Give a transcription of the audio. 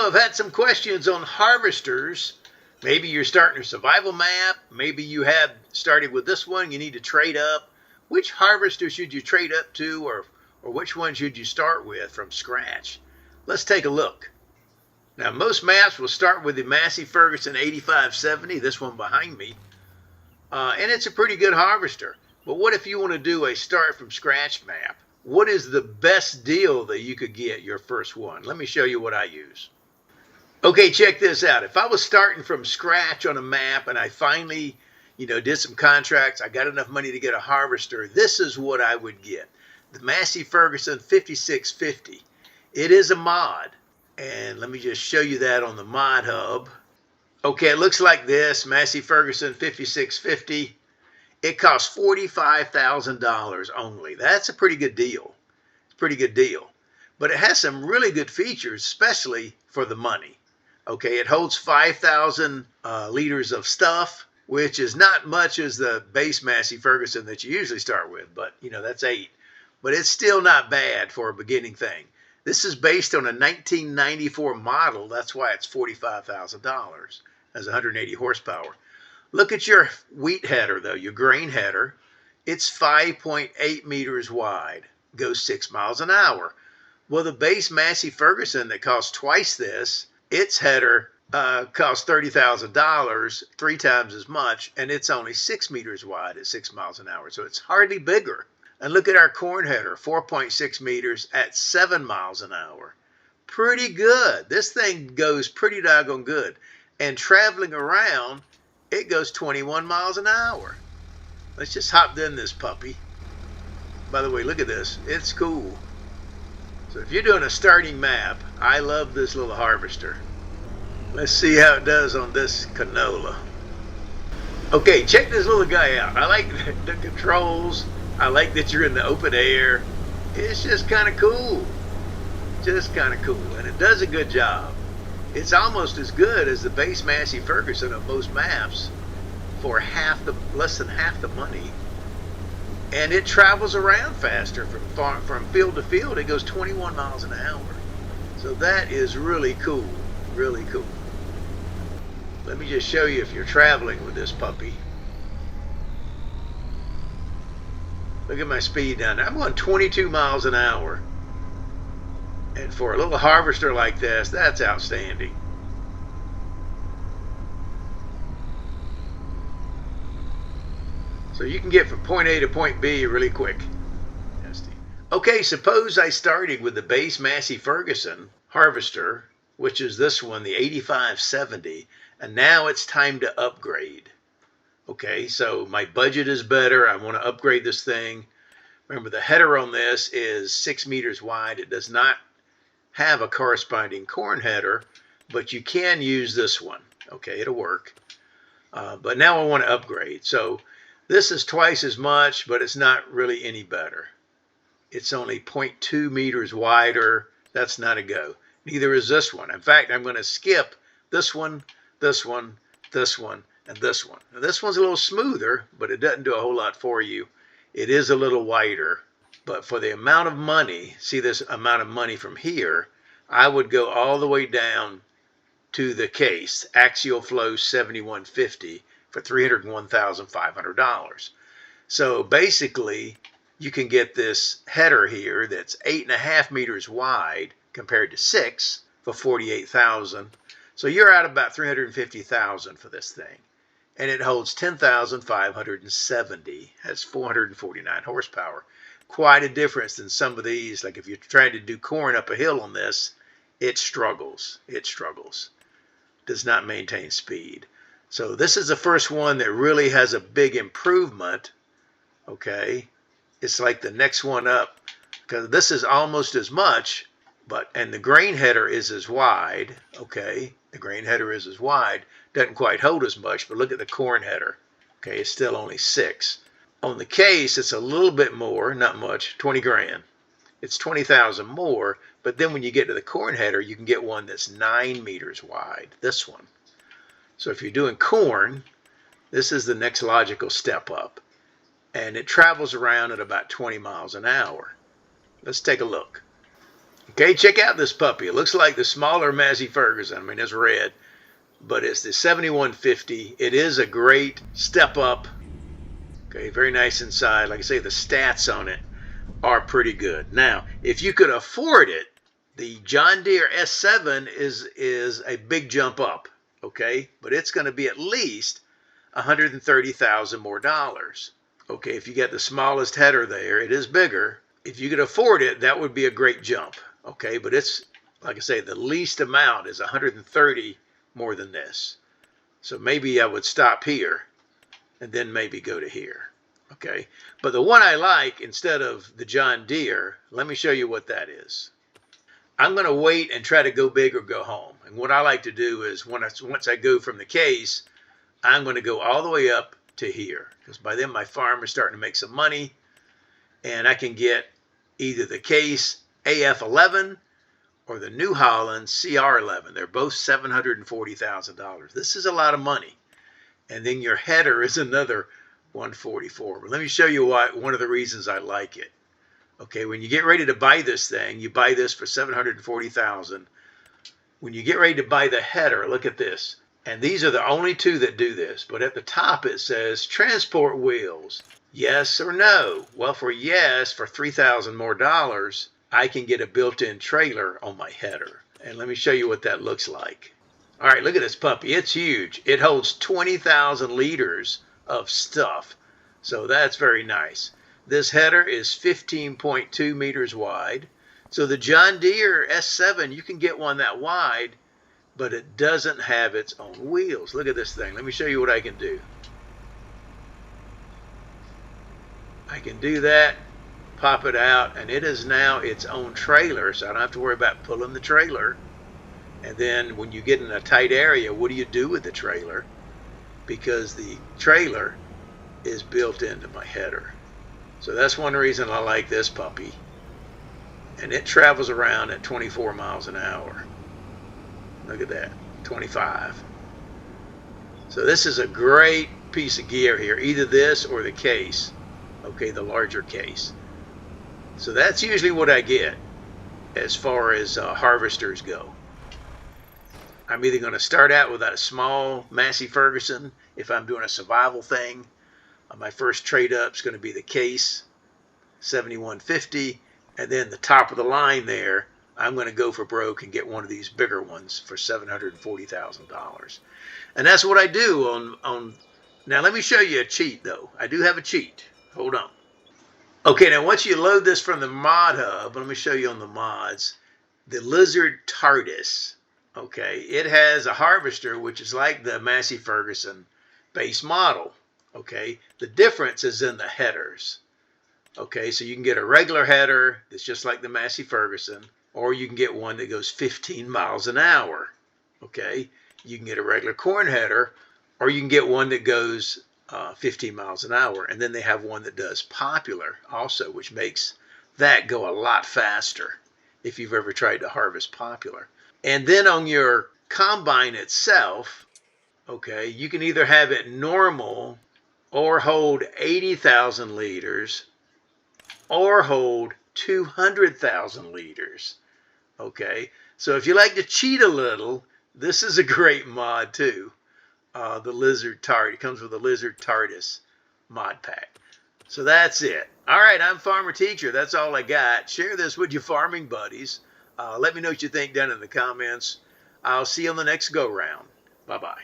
I've had some questions on harvesters. Maybe you're starting a survival map. Maybe you have started with this one. You need to trade up. Which harvester should you trade up to, or which one should you start with from scratch? Let's take a look. Now, most maps will start with the Massey Ferguson 8570, this one behind me. And it's a pretty good harvester. But what if you want to do a start from scratch map? What is the best deal that you could get your first one? Let me show you what I use. Okay, check this out. If I was starting from scratch on a map and I finally, did some contracts, I got enough money to get a harvester, this is what I would get. The Massey Ferguson 5650. It is a mod. And let me just show you that on the mod hub. Okay, it looks like this, Massey Ferguson 5650. It costs $45,000 only. That's a pretty good deal. It's a pretty good deal. But it has some really good features, especially for the money. Okay, it holds 5,000 liters of stuff, which is not much as the base Massey Ferguson that you usually start with, but that's 8. But it's still not bad for a beginning thing. This is based on a 1994 model. That's why it's $45,000. Has 180 horsepower. Look at your wheat header, though, your grain header. It's 5.8 meters wide, goes 6 miles an hour. Well, the base Massey Ferguson that costs twice this, its header costs $30,000, 3 times as much, and it's only 6 meters wide at 6 miles an hour. So it's hardly bigger. And look at our corn header, 4.6 meters at 7 miles an hour. Pretty good. This thing goes pretty doggone good. And traveling around, it goes 21 miles an hour. Let's just hop in this puppy. By the way, look at this. It's cool. So if you're doing a starting map, I love this little harvester. Let's see how it does on this canola. Okay, check this little guy out. I like the controls. I like that you're in the open air. It's just kind of cool. Just kind of cool. And it does a good job. It's almost as good as the base Massey Ferguson of most maps for less than half the money. And it travels around faster from field to field. It goes 21 miles an hour. So that is really cool. Really cool. Let me just show you if you're traveling with this puppy. Look at my speed down there. I'm going 22 miles an hour. And for a little harvester like this, that's outstanding. So you can get from point A to point B really quick. Okay, suppose I started with the base Massey Ferguson harvester, which is this one, the 8570, and now it's time to upgrade. Okay, so my budget is better. I want to upgrade this thing. Remember, the header on this is 6 meters wide. It does not have a corresponding corn header, but you can use this one. Okay, it'll work. But now I want to upgrade. So this is twice as much, but it's not really any better. It's only 0.2 meters wider. That's not a go. Neither is this one. In fact, I'm going to skip this one, this one, this one, and this one. Now, this one's a little smoother, but it doesn't do a whole lot for you. It is a little wider. But for the amount of money, see this amount of money from here, I would go all the way down to the case, Axial Flow 7150 for $301,500. So basically, you can get this header here that's 8.5 meters wide compared to 6 for $48,000. So you're at about $350,000 for this thing. And it holds 10,570, has 449 horsepower. Quite a difference than some of these. Like if you're trying to do corn up a hill on this, it struggles. It struggles. Does not maintain speed. So this is the first one that really has a big improvement. Okay. It's like the next one up, because this is almost as much, and the grain header is as wide. Okay. The grain header is as wide. Doesn't quite hold as much, but look at the corn header. Okay. It's still only 6. On the case, it's a little bit more, not much, 20 grand. It's 20,000 more, but then when you get to the corn header, you can get one that's 9 meters wide, this one. So if you're doing corn, this is the next logical step up. And it travels around at about 20 miles an hour. Let's take a look. Okay, check out this puppy. It looks like the smaller Massey Ferguson. I mean, it's red, but it's the 7150. It is a great step up. Okay, very nice inside. Like I say, the stats on it are pretty good. Now, if you could afford it, the John Deere S7 is a big jump up. Okay, but it's going to be at least $130,000 more dollars. Okay, if you get the smallest header there, it is bigger. If you could afford it, that would be a great jump. Okay, but it's, like I say, the least amount is 130 more than this. So maybe I would stop here and then maybe go to here. Okay, but the one I like instead of the John Deere, let me show you what that is. I'm going to wait and try to go big or go home. And what I like to do is once I go from the case, I'm going to go all the way up to here, because by then my farm is starting to make some money and I can get either the case AF11 or the New Holland CR11. They're both $740,000. This is a lot of money. And then your header is another 144. But let me show you why, one of the reasons I like it. Okay, when you get ready to buy this thing, you buy this for $740,000. When you get ready to buy the header, look at this. And these are the only two that do this. But at the top it says transport wheels. Yes or no? Well, for yes, for $3,000 more dollars, I can get a built-in trailer on my header. And let me show you what that looks like. All right, look at this puppy. It's huge. It holds 20,000 liters of stuff. So that's very nice. This header is 15.2 meters wide. So the John Deere S7, you can get one that wide, but it doesn't have its own wheels. Look at this thing. Let me show you what I can do. I can do that, pop it out, and it is now its own trailer, so I don't have to worry about pulling the trailer. And then when you get in a tight area, what do you do with the trailer? Because the trailer is built into my header. So that's one reason I like this puppy. And it travels around at 24 miles an hour. Look at that, 25. So this is a great piece of gear here, either this or the case. Okay, the larger case. So that's usually what I get as far as harvesters go. I'm either going to start out with a small Massey Ferguson if I'm doing a survival thing. My first trade up is going to be the case 7150, and then the top of the line there, I'm going to go for broke and get one of these bigger ones for $740,000. And that's what I do on. Now let me show you a cheat though. I do have a cheat. Hold on. Okay, now once you load this from the mod hub, let me show you on the mods, the Lizard TARDIS. Okay, it has a harvester which is like the Massey Ferguson base model. Okay, the difference is in the headers. Okay, so you can get a regular header that's just like the Massey Ferguson, or you can get one that goes 15 miles an hour. Okay, you can get a regular corn header, or you can get one that goes 15 miles an hour. And then they have one that does popular also, which makes that go a lot faster if you've ever tried to harvest popular. And then on your combine itself, okay, you can either have it normal or hold 80,000 liters or hold 200,000 liters. Okay, so if you like to cheat a little, this is a great mod too. The Lizard TARDIS. It comes with a Lizard TARDIS mod pack. So that's it. All right, I'm Farmer Teacher. That's all I got. Share this with your farming buddies. Let me know what you think down in the comments. I'll see you on the next go-round. Bye-bye.